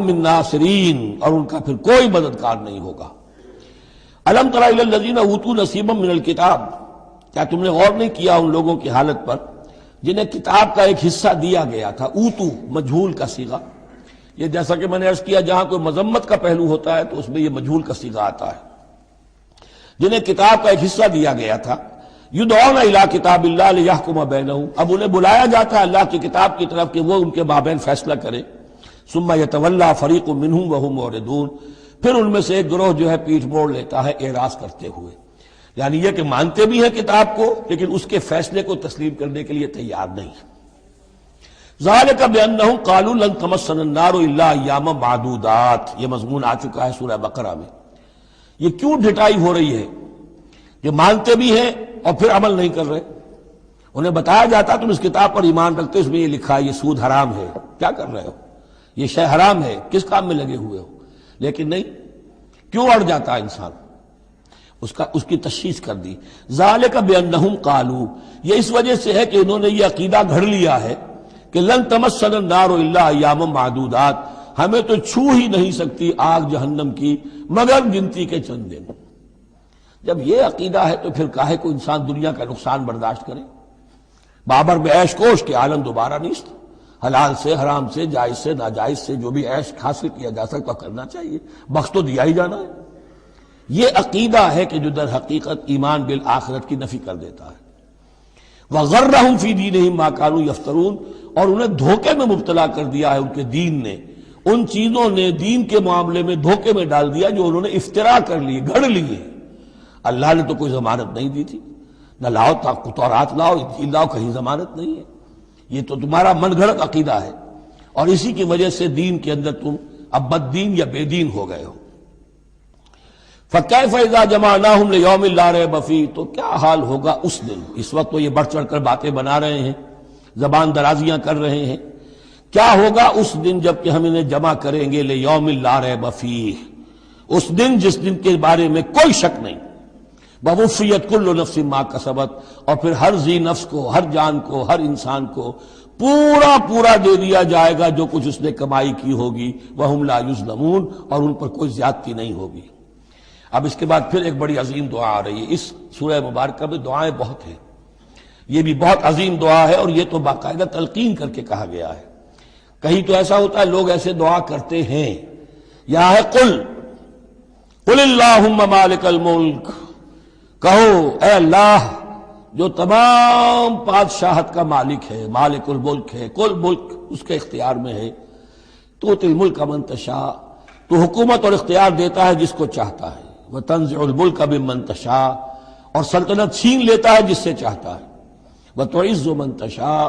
من ناصرین، اور ان کا پھر کوئی مددگار نہیں ہوگا۔ الم تر الی الذین اوتوا نصیبا من الکتاب، کیا تم نے غور نہیں کیا ان لوگوں کی حالت پر جنہیں کتاب کا ایک حصہ دیا گیا تھا؟ اوتو مجہول کا صیغہ، یہ جیسا کہ میں نے عرض کیا جہاں کوئی مذمت کا پہلو ہوتا ہے تو اس میں یہ مجہول کا صیغہ آتا ہے۔ جنہیں کتاب کا ایک حصہ دیا گیا تھا، یدعون الی کتاب اللہ لیحکم بینہم، اب انہیں بلایا جاتا ہے اللہ کی کتاب کی طرف کہ وہ ان کے مابین فیصلہ کرے۔ ثم یتولی فریق منہم وہم معرضون، پھر ان میں سے ایک گروہ جو ہے پیٹھ موڑ لیتا ہے اعراض کرتے ہوئے، یعنی یہ کہ مانتے بھی ہیں کتاب کو لیکن اس کے فیصلے کو تسلیم کرنے کے لیے تیار نہیں۔ ذالک بانہم قالوا لن تمسنا النار الا ایاما معدودات، یہ مضمون آ چکا ہے سورہ بقرہ میں۔ یہ کیوں ڈھٹائی ہو رہی ہے کہ مانتے بھی ہیں اور پھر عمل نہیں کر رہے؟ انہیں بتایا جاتا تم اس کتاب پر ایمان رکھتے، اس میں یہ لکھا ہے یہ سود حرام ہے، کیا کر رہے ہو، یہ شے حرام ہے، کس کام میں لگے ہوئے ہو؟ لیکن نہیں، کیوں اڑ جاتا ہے انسان؟ اس کی تشخیص کر دی۔ ذالک بانہم قالوا، یہ اس وجہ سے ہے کہ انہوں نے یہ عقیدہ گھڑ لیا ہے کہ لن تمسنا النار الا ایاما معدودات، ہمیں تو چھو ہی نہیں سکتی آگ جہنم کی مگر گنتی کے چند دن۔ جب یہ عقیدہ ہے تو پھر کاہے کو انسان دنیا کا نقصان برداشت کرے؟ بابر میں عیش کوش کے عالم دوبارہ نیست، حلال سے حرام سے جائز سے ناجائز سے جو بھی عیش حاصل کیا جا سکتا کرنا چاہیے، بخش تو دیا ہی جانا ہے۔ یہ عقیدہ ہے کہ جو در حقیقت ایمان بالآخرت کی نفی کر دیتا ہے۔ وَغَرَّهُمْ فِي دِينِهِمْ مَا كَانُوا يَفْتَرُونَ، اور انہیں دھوکے میں مبتلا کر دیا ہے ان کے دین نے، ان چیزوں نے دین کے معاملے میں دھوکے میں ڈال دیا جو انہوں نے افترا کر لیے، گھڑ لیے۔ اللہ نے تو کوئی ضمانت نہیں دی تھی، نہ لاؤ تورات لاؤ انجیل لاؤ، کہیں ضمانت نہیں ہے، یہ تو تمہارا من گھڑت عقیدہ ہے، اور اسی کی وجہ سے دین کے اندر تم اب بد دین یا بے دین ہو گئے ہو۔ فَكَيْفَ إِذَا جَمَعْنَاهُمْ لِيَوْمٍ لَا رَيْبَ فِيهِ، تو کیا حال ہوگا اس دن، اس وقت تو یہ بڑھ چڑھ کر باتیں بنا رہے ہیں، زبان درازیاں کر رہے ہیں، کیا ہوگا اس دن جب کہ ہم انہیں جمع کریں گے لِيَوْمٍ لَا رَيْبَ فِيهِ، اس دن جس دن کے بارے میں کوئی شک نہیں۔ وَوُفِّيَتْ كُلُّ نَفْسٍ مَا كَسَبَتْ، اور پھر ہر ذی نفس کو، ہر جان کو، ہر انسان کو پورا دے دیا جائے گا جو کچھ اس نے کمائی کی ہوگی۔ وَهُمْ لَا يُظْلَمُونَ، اور ان پر کوئی زیادتی نہیں ہوگی۔ اب اس کے بعد پھر ایک بڑی عظیم دعا آ رہی ہے۔ اس سورہ مبارکہ میں دعائیں بہت ہیں، یہ بھی بہت عظیم دعا ہے، اور یہ تو باقاعدہ تلقین کر کے کہا گیا ہے۔ کہیں تو ایسا ہوتا ہے لوگ ایسے دعا کرتے ہیں، یا ہے قل اللہم مالک الملک، کہو اے اللہ جو تمام بادشاہت کا مالک ہے، مالک الملک ہے، کل ملک اس کے اختیار میں ہے، تؤتی الملک من تشاء، تو حکومت اور اختیار دیتا ہے جس کو چاہتا ہے، وتنزع الملک ممن تشاء، اور سلطنت چھین لیتا ہے جس سے چاہتا ہے، وتعز من تشاء،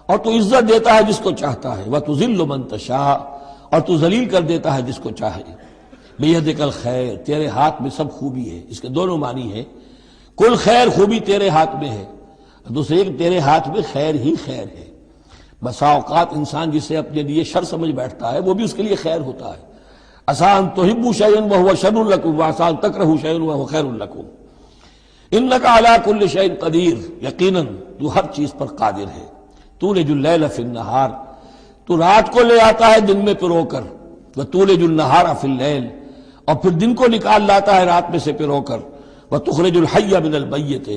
اور تو عزت دیتا ہے جس کو چاہتا ہے، وتذل من تشاء، اور تو ذلیل کر دیتا ہے جس کو چاہے۔ بیدک الخیر، تیرے ہاتھ میں سب خوبی ہے، اس کے دونوں معنی ہیں، کل خیر خوبی تیرے ہاتھ میں ہے، دوسرے کہ تیرے ہاتھ میں خیر ہی خیر ہے۔ بسا اوقات انسان جسے اپنے لیے شر سمجھ بیٹھتا ہے وہ بھی اس کے لیے خیر ہوتا ہے۔ عسیٰ ان تحبوا شیئا وہو شر لکم وعسیٰ ان تکرہوا شیئا وہو خیر لکم، انک علی کل شیء قدیر، یقیناً تو ہر چیز پر قادر ہے۔ تولج اللیل فی النہار، تو رات کو لے آتا ہے دن میں پرو کر، وتولج النہار فی اللیل، اور پھر دن کو نکال لاتا ہے رات میں سے پرو کر، وتخرج الحی من المیت،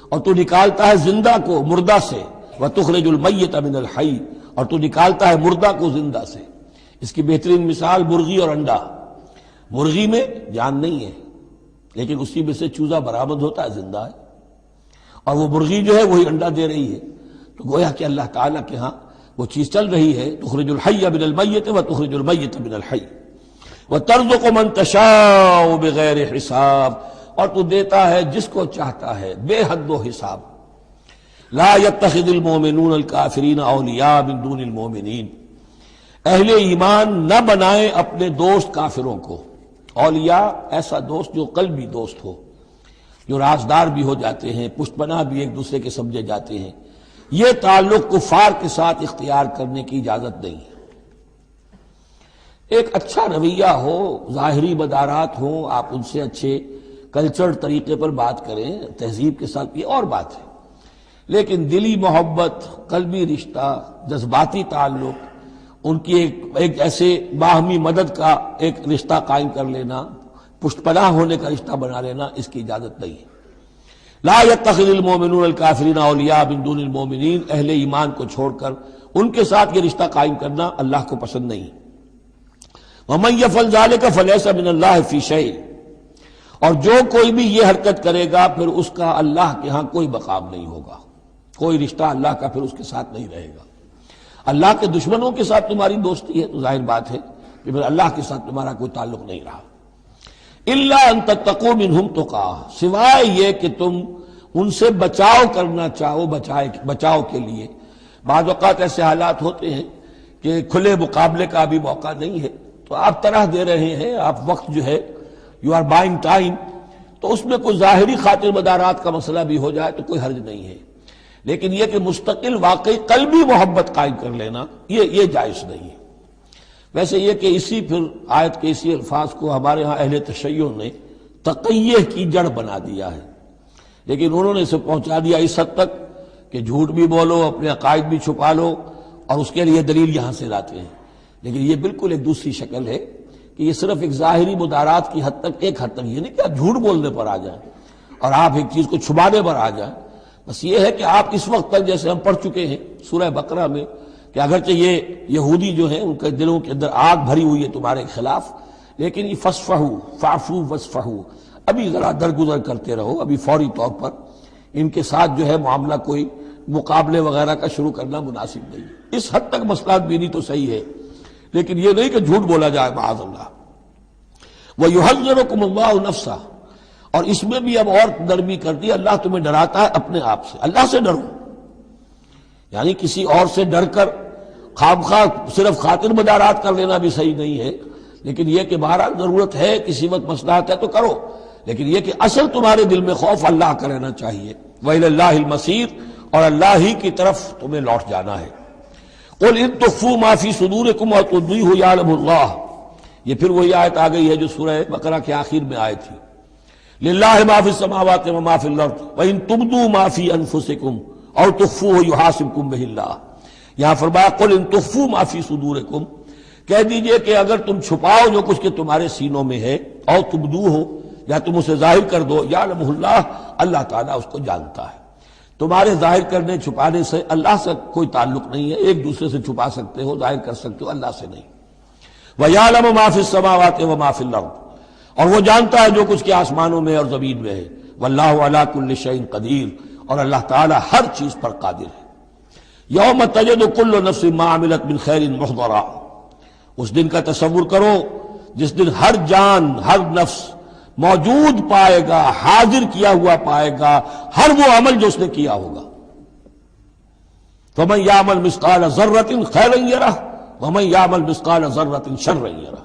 اور تو نکالتا ہے زندہ کو مردہ سے، وتخرج المیت من الحی، اور تو نکالتا ہے مردہ کو زندہ سے۔ اس کی بہترین مثال مرغی اور انڈا، مرغی میں جان نہیں ہے لیکن اسی میں سے چوزہ برآمد ہوتا ہے، زندہ ہے، اور وہ مرغی جو ہے وہی انڈا دے رہی ہے، تو گویا کہ اللہ تعالیٰ کے ہاں وہ چیز چل رہی ہے، تخرج الحی من المیت وتخرج المیت من الحی، وترزق من تشاء بغیر حساب، اور تو دیتا ہے جس کو چاہتا ہے بے حد و حساب۔ لا يتخذ المؤمنون الکافرین اولیاء من دون المؤمنین، اہل ایمان نہ بنائیں اپنے دوست کافروں کو، اولیاء ایسا دوست جو قلبی دوست ہو، جو رازدار بھی ہو جاتے ہیں، پشت پناہ بھی ایک دوسرے کے سمجھے جاتے ہیں، یہ تعلق کفار کے ساتھ اختیار کرنے کی اجازت نہیں ہے۔ ایک اچھا رویہ ہو، ظاہری مدارات ہوں، آپ ان سے اچھے کلچر طریقے پر بات کریں، تہذیب کے ساتھ، یہ اور بات ہے، لیکن دلی محبت، قلبی رشتہ، جذباتی تعلق، ان کی ایک ایسے باہمی مدد کا ایک رشتہ قائم کر لینا، پشت پناہ ہونے کا رشتہ بنا لینا، اس کی اجازت نہیں ہے۔ لا يتخذ المؤمنون الکافرین اولیاء من دون المؤمنین، اہل ایمان کو چھوڑ کر ان کے ساتھ یہ رشتہ قائم کرنا اللہ کو پسند نہیں۔ ومن يفعل ذلك فليس من الله في شيء، اور جو کوئی بھی یہ حرکت کرے گا پھر اس کا اللہ کے ہاں کوئی مقام نہیں ہوگا، کوئی رشتہ اللہ کا پھر اس کے ساتھ نہیں رہے گا۔ اللہ کے دشمنوں کے ساتھ تمہاری دوستی ہے تو ظاہر بات ہے کہ پھر اللہ کے ساتھ تمہارا کوئی تعلق نہیں رہا۔ الا ان تتقوا منهم تقا، سوائے یہ کہ تم ان سے بچاؤ کرنا چاہو، بچاؤ کے لیے۔ بعض اوقات ایسے حالات ہوتے ہیں کہ کھلے مقابلے کا بھی موقع نہیں ہے، تو آپ طرح دے رہے ہیں، آپ وقت جو ہے یو آر بائنگ ٹائم، تو اس میں کوئی ظاہری خاطر مدارات کا مسئلہ بھی ہو جائے تو کوئی حرج نہیں ہے، لیکن یہ کہ مستقل واقعی قلبی محبت قائم کر لینا یہ جائز نہیں ہے۔ ویسے یہ کہ اسی پھر آیت کے اسی الفاظ کو ہمارے ہاں اہل تشیع نے تقیہ کی جڑ بنا دیا ہے، لیکن انہوں نے اسے پہنچا دیا اس حد تک کہ جھوٹ بھی بولو، اپنے عقائد بھی چھپا لو، اور اس کے لیے دلیل یہاں سے لاتے ہیں۔ لیکن یہ بالکل ایک دوسری شکل ہے کہ یہ صرف ایک ظاہری مدارات کی حد تک، ایک حد تک، یہ نہیں کہ آپ جھوٹ بولنے پر آ جائیں اور آپ ایک چیز کو چھپانے پر آ جائیں، بس یہ ہے کہ آپ اس وقت تک جیسے ہم پڑھ چکے ہیں سورہ بقرہ میں کہ اگرچہ یہ یہودی جو ہیں ان کے دلوں کے اندر آگ بھری ہوئی ہے تمہارے خلاف، لیکن یہ فصفحوا فاعفوا واصفحوا، ابھی ذرا درگزر کرتے رہو، ابھی فوری طور پر ان کے ساتھ جو ہے معاملہ کوئی مقابلے وغیرہ کا شروع کرنا مناسب نہیں۔ اس حد تک مصلحت بینی تو صحیح ہے، لیکن یہ نہیں کہ جھوٹ بولا جائے معاذ اللہ۔ وَيُحَذِّرُكُمُ اللَّهُ نَفْسَهُ، اور اس میں بھی اب اور نرمی کر دی، اللہ تمہیں ڈراتا ہے اپنے آپ سے، اللہ سے ڈرو، یعنی کسی اور سے ڈر کر خواہ صرف خاطر مدارات کر لینا بھی صحیح نہیں ہے، لیکن یہ کہ بہرحال ضرورت ہے، کسی وقت مصلحت ہے تو کرو، لیکن یہ کہ اصل تمہارے دل میں خوف اللہ کا رہنا چاہیے۔ وَإِلَى اللَّهِ الْمَصِيرُ، اور اللہ ہی کی طرف تمہیں لوٹ جانا ہے۔ قُلْ إِن تُخْفُوا مَا فِي صُدُورِكُمْ وَتُبْدُوهُ يَعْلَمُ اللَّهُ، یہ پھر وہی آیت آ گئی ہے جو سورہ بقرہ کے آخر میں آئی تھی، لِلَّهِ مَا فِي السَّمَاوَاتِ وَمَا فِي الْأَرْضِ وَإِن تُبْدُوا مَا فِي أَنفُسِكُمْ أَوْ تُخْفُوهُ يُحَاسِبْكُم بِهِ اللَّهُ، یہاں فرمایا قُلْ إِن تُخْفُوا مَا فِي صُدُورِكُمْ، کہہ دیجئے کہ اگر تم چھپاؤ جو کچھ کہ تمہارے سینوں میں ہے، أَوْ تُبْدُوهُ، یا تم اسے ظاہر کر دو، يَعْلَمُهُ اللَّهُ، اللہ تعالیٰ اس کو جانتا ہے۔ تمہارے ظاہر کرنے چھپانے سے اللہ سے کوئی تعلق نہیں ہے، ایک دوسرے سے چھپا سکتے ہو، ظاہر کر سکتے ہو، اللہ سے نہیں۔ وَيَعْلَمُ مَا فِي السَّمَاوَاتِ وَمَا فِي الْأَرْضِ، اور وہ جانتا ہے جو کچھ کہ آسمانوں میں اور زمین میں ہے۔ وَاللَّهُ عَلَىٰ كُلِّ شَيْءٍ قَدِيرٌ، اور اللہ تعالیٰ ہر چیز پر قادر ہے۔ یوم تجد کل نفس ما عملت من خیر محضرا، اس دن کا تصور کرو جس دن ہر جان، ہر نفس موجود پائے گا، حاضر کیا ہوا پائے گا ہر وہ عمل جو اس نے کیا ہوگا۔ فمن یعمل مثقال ذرۃ خیرا یرہ ومن یعمل مثقال ذرۃ شرا یرہ،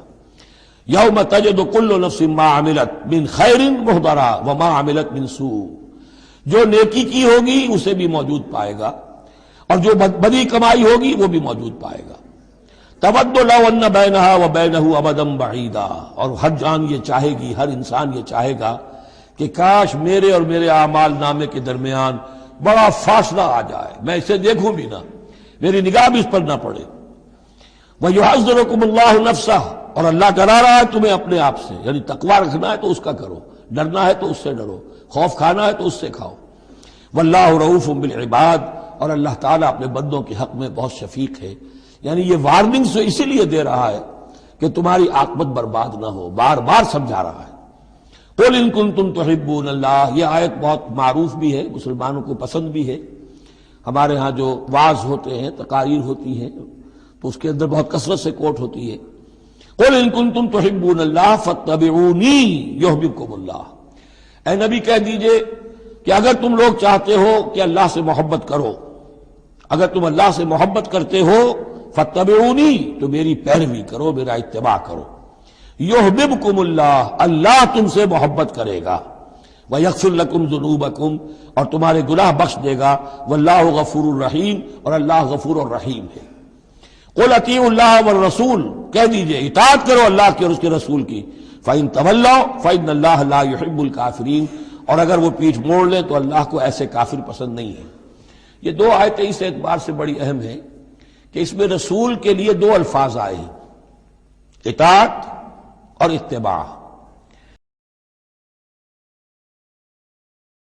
یوم تجد کل نفس ما عملت من خیر محضرا وما عملت من سوء، جو نیکی کی ہوگی اسے بھی موجود پائے گا، اور جو بدی کمائی ہوگی وہ بھی موجود پائے گا۔ تود لو ان بینہا وبینہ امدا بعیدا، اور ہر جان یہ چاہے گی، ہر انسان یہ چاہے گا کہ کاش میرے اور میرے اعمال نامے کے درمیان بڑا فاصلہ آ جائے، میں اسے دیکھوں بھی نہ، میری نگاہ بھی اس پر نہ پڑے۔ وَيُحَذِّرُكُمُ اللَّهُ نَفْسَهُ، اور اللہ ڈرا رہا ہے تمہیں اپنے آپ سے، یعنی تقویٰ رکھنا ہے تو اس کا کرو، ڈرنا ہے تو اس سے ڈرو، خوف کھانا ہے تو اس سے کھاؤ۔ وَاللَّهُ رَءُوفٌ بِالْعِبَادِ، اور اللہ تعالیٰ اپنے بندوں کے حق میں بہت شفیق ہے، یعنی یہ وارننگ سے اسی لیے دے رہا ہے کہ تمہاری عاقبت برباد نہ ہو، بار بار سمجھا رہا ہے۔ قُلْ إِن كُنتُمْ تُحِبُّونَ اللَّهَ، یہ آیت بہت معروف بھی ہے، مسلمانوں کو پسند بھی ہے، ہمارے ہاں جو وعظ ہوتے ہیں، تقاریر ہوتی ہیں تو اس کے اندر بہت کثرت سے کوٹ ہوتی ہے۔ قُلْ إِن كُنتُمْ تُحِبُّونَ اللَّهَ فَاتَّبِعُونِي يُحْبِبْكُمُ اللَّهُ، اے نبی کہہ دیجئے کہ اگر تم لوگ چاہتے ہو کہ اللہ سے محبت کرو، اگر تم اللہ سے محبت کرتے ہو فاتبعونی، تو میری پیروی کرو، میرا اتباع کرو۔ یحببکم اللہ، اللہ تم سے محبت کرے گا، ویغفر لکم ذنوبکم، اور تمہارے گناہ بخش دے گا، واللہ غفور الرحیم، اور اللہ غفور الرحیم ہے۔ قل اطیعوا اللہ والرسول، کہہ دیجئے اطاعت کرو اللہ کی اور اس کے رسول کی، فإن تولوا فإن اللہ لا يحب الکافرین، اور اگر وہ پیٹھ موڑ لیں تو اللہ کو ایسے کافر پسند نہیں ہے۔ یہ دو آیتیں اس اعتبار سے بڑی اہم ہیں کہ اس میں رسول کے لیے دو الفاظ آئے ہیں، اطاعت اور اتباع۔